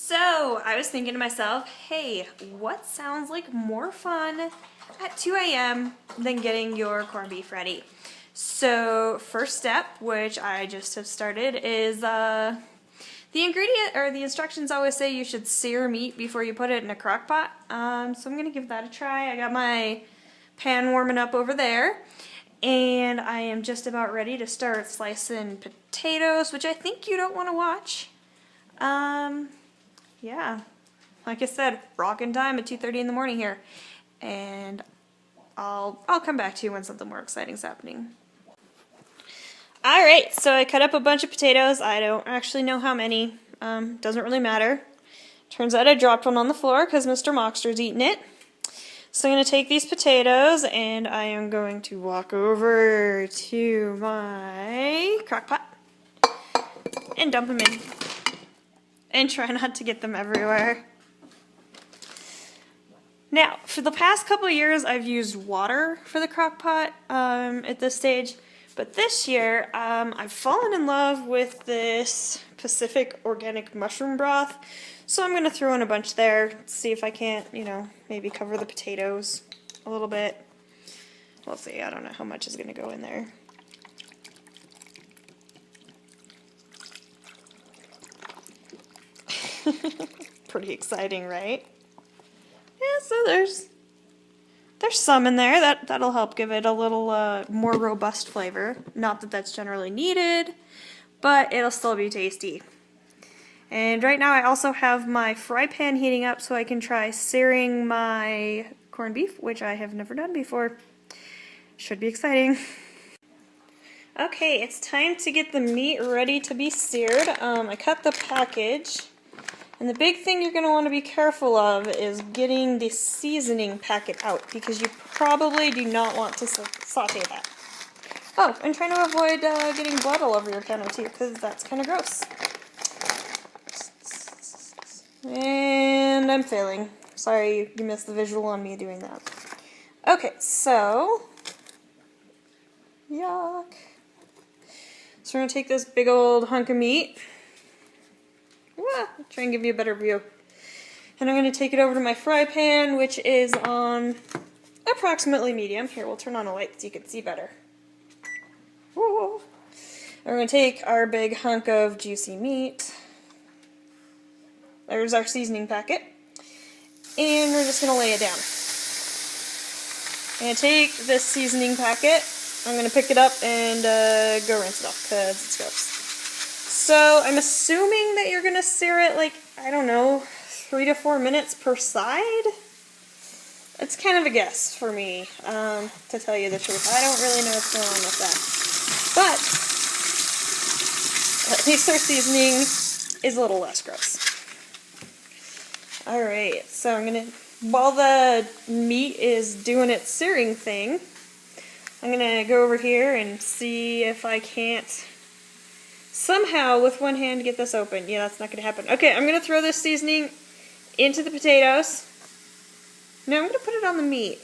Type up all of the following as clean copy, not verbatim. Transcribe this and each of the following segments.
So I was thinking to myself, hey, what sounds like more fun at 2 a.m. than getting your corned beef ready? So first step, which I just have started, is the instructions always say you should sear meat before you put it in a crock pot. So I'm gonna give that a try. I got my pan warming up over there, and I am just about ready to start slicing potatoes, which I think you don't want to watch. Yeah, like I said, rockin' time at 2:30 in the morning here, and I'll come back to you when something more exciting is happening. Alright, so I cut up a bunch of potatoes. I don't actually know how many. Doesn't really matter. Turns out I dropped one on the floor because Mr. Mockster's eating it. So I'm going to take these potatoes and I am going to walk over to my crock pot and dump them in. And try not to get them everywhere. Now, for the past couple of years, I've used water for the crock pot at this stage. But this year, I've fallen in love with this Pacific organic mushroom broth. So I'm going to throw in a bunch there, see if I can't, maybe cover the potatoes a little bit. We'll see, I don't know how much is going to go in there. Pretty exciting, right? Yeah, so there's some in there. That'll help give it a little more robust flavor. Not that that's generally needed, but it'll still be tasty. And right now I also have my fry pan heating up so I can try searing my corned beef, which I have never done before. Should be exciting. Okay, it's time to get the meat ready to be seared. I cut the package. And the big thing you're going to want to be careful of is getting the seasoning packet out, because you probably do not want to saute that. Oh, and try to avoid getting blood all over your counter too, because that's kind of gross. And I'm failing. Sorry you missed the visual on me doing that. Okay, so, yuck. So we're going to take this big old hunk of meat. Try and give you a better view. And I'm going to take it over to my fry pan, which is on approximately medium. Here, we'll turn on a light so you can see better. Whoa. And we're going to take our big hunk of juicy meat. There's our seasoning packet. And we're just going to lay it down. I'm going to take this seasoning packet. I'm going to pick it up and go rinse it off because it's gross. So I'm assuming that you're going to sear it like, I don't know, 3 to 4 minutes per side? It's kind of a guess for me, to tell you the truth. I don't really know what's going on with that. But at least our seasoning is a little less gross. Alright, so I'm going to, while the meat is doing its searing thing, I'm going to go over here and see if I can't somehow, with one hand, get this open. Yeah, that's not going to happen. Okay, I'm going to throw this seasoning into the potatoes. No, I'm going to put it on the meat.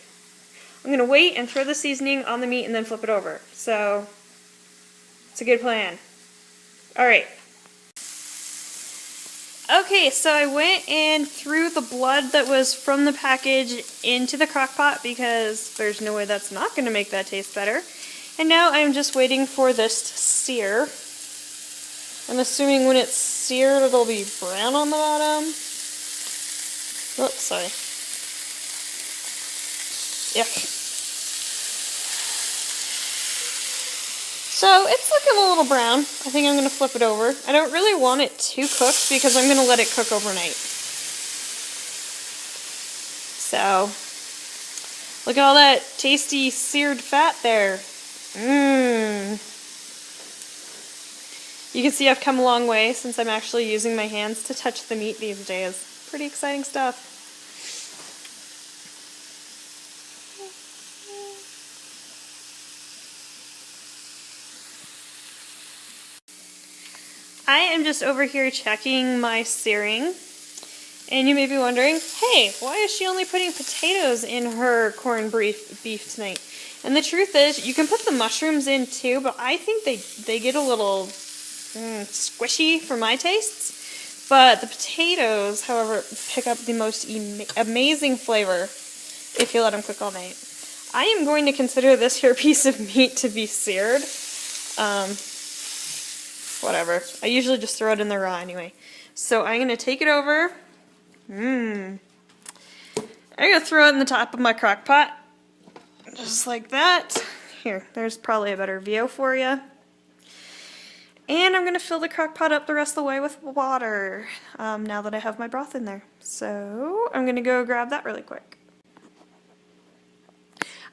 I'm going to wait and throw the seasoning on the meat and then flip it over. So, it's a good plan. Alright. Okay, so I went and threw the blood that was from the package into the crock pot because there's no way that's not going to make that taste better. And now I'm just waiting for this to sear. I'm assuming when it's seared, it'll be brown on the bottom. Oops, sorry. Yuck. So, it's looking a little brown. I think I'm going to flip it over. I don't really want it too cooked because I'm going to let it cook overnight. So, look at all that tasty seared fat there. Mmm. You can see I've come a long way since I'm actually using my hands to touch the meat these days. Pretty exciting stuff. I am just over here checking my searing. And you may be wondering, hey, why is she only putting potatoes in her corned beef tonight? And the truth is, you can put the mushrooms in too, but I think they get a little squishy for my tastes. But the potatoes, however, pick up the most amazing flavor if you let them cook all night. I am going to consider this here piece of meat to be seared. Whatever. I usually just throw it in the raw anyway. So I'm going to take it over. I'm going to throw it in the top of my crock pot. Just like that. Here, there's probably a better view for you. And I'm going to fill the crock pot up the rest of the way with water now that I have my broth in there. So I'm going to go grab that really quick.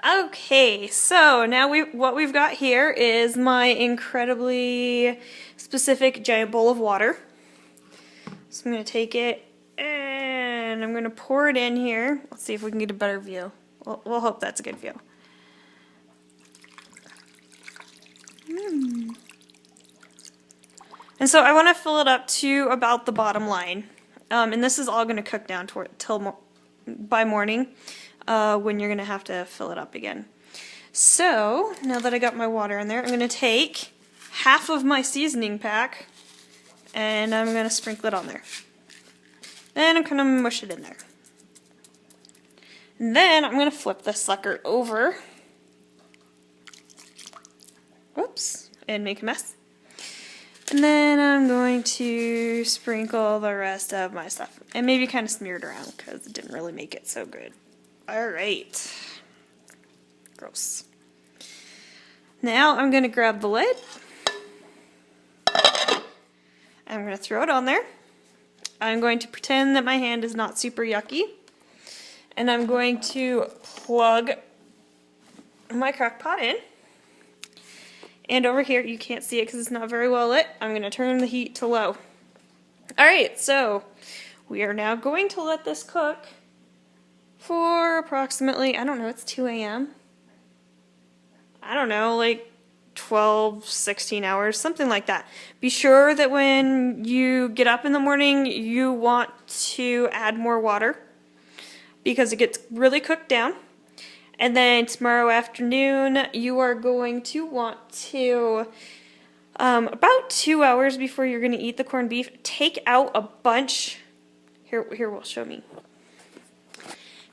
Okay, so now what we've got here is my incredibly specific giant bowl of water. So I'm going to take it and I'm going to pour it in here. Let's see if we can get a better view. We'll hope that's a good view. And so I want to fill it up to about the bottom line. And this is all going to cook down by morning when you're going to have to fill it up again. So now that I got my water in there, I'm going to take half of my seasoning pack and I'm going to sprinkle it on there. Then I'm going to mush it in there. And then I'm going to flip this sucker over. Whoops, and make a mess. And then I'm going to sprinkle the rest of my stuff. And maybe kind of smear it around because it didn't really make it so good. Alright. Gross. Now I'm going to grab the lid. I'm going to throw it on there. I'm going to pretend that my hand is not super yucky. And I'm going to plug my crock pot in. And over here, you can't see it because it's not very well lit, I'm going to turn the heat to low. Alright, so we are now going to let this cook for approximately, I don't know, it's 2 a.m. I don't know, like 12, 16 hours, something like that. Be sure that when you get up in the morning, you want to add more water because it gets really cooked down. And then tomorrow afternoon, you are going to want to, about 2 hours before you're going to eat the corned beef, take out a bunch, here will show me.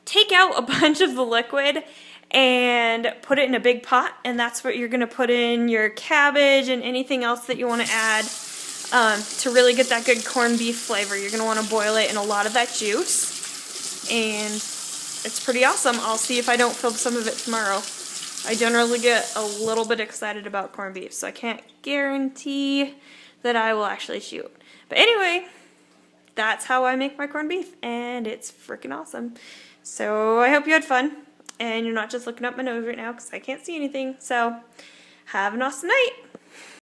Take out a bunch of the liquid and put it in a big pot, and that's what you're going to put in your cabbage and anything else that you want to add to really get that good corned beef flavor. You're going to want to boil it in a lot of that juice, and it's pretty awesome. I'll see if I don't film some of it tomorrow. I generally get a little bit excited about corned beef, so I can't guarantee that I will actually shoot. But anyway, that's how I make my corned beef, and it's freaking awesome. So I hope you had fun, and you're not just looking up my nose right now because I can't see anything. So have an awesome night.